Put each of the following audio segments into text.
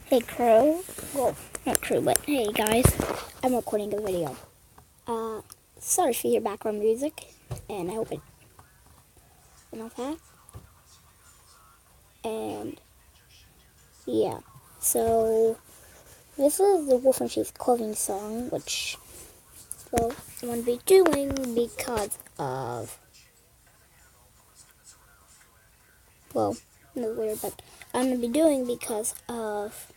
Hey crew, well, not crew, but hey guys, I'm recording a video. Sorry for your background music, and I hope it enough that. And yeah, so this is the Wolf and Sheep's Clothing song, which I'm going to be doing because of, no weird, but I'm going to be doing because of,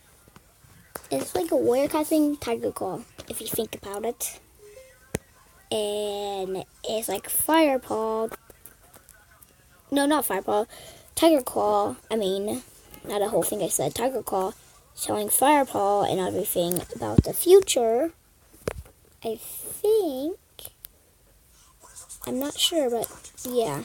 it's like a warrior kind of thing, tigerclaw, if you think about it. And it's like firepaw. No, not firepaw. Tigerclaw. I mean, not the whole thing I said. Tigerclaw showing firepaw and everything about the future. I think. I'm not sure, but yeah.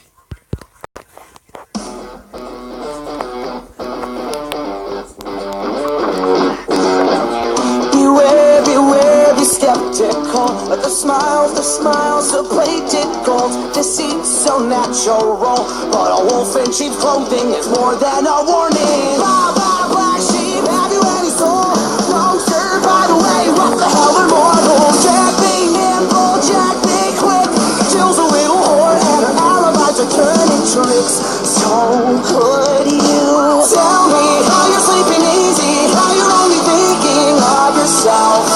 Beware, beware, be skeptical. But the smiles are plated gold. Deceit so natural, but a wolf in sheep's clothing is more than a warning. Blah, blah, black sheep, have you any soul? No, sure, by the way, what the hell are mortals? Jack be nimble, Jack be quick. Jill's a little whore and her alibis are turning tricks. So could you tell me how you're sleeping easy, how you're only thinking of yourself?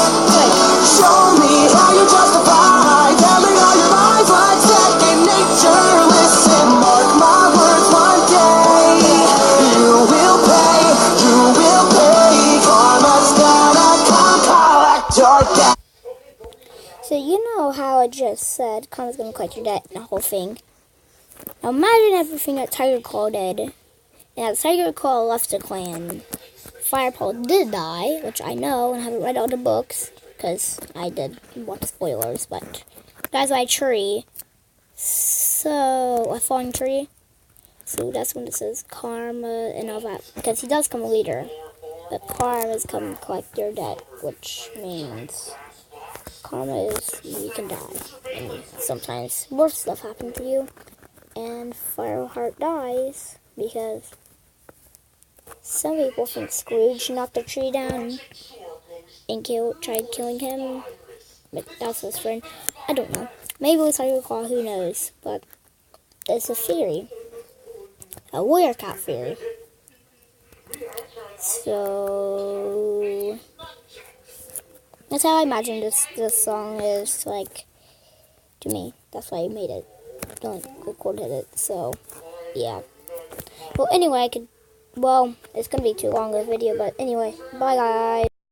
Show me how you justify telling all your lies like second nature. Listen, mark my words, one day you will pay, karma's gonna come collect your debt. So you know how I just said Karma's gonna collect your debt and the whole thing. Now imagine everything that Tigerclaw did. And as Tigerclaw left the clan, Firepaw did die, which I know and haven't read all the books, because I did watch spoilers, but guys, my tree, so, a falling tree, so that's when it says karma and all that, because he does come later, but karma's come collect your debt, which means karma is you can die, and sometimes worse stuff happens to you, and Fireheart dies, because some people think Scrooge knocked the tree down and tried killing him, but that's his friend. I don't know. Maybe it was Tigerclaw, who knows? But it's a theory, a warrior cat theory. So that's how I imagine this song is like to me. That's why I made it. Don't recorded it. So yeah. Well, anyway, it's gonna be too long of a video, but anyway, bye guys.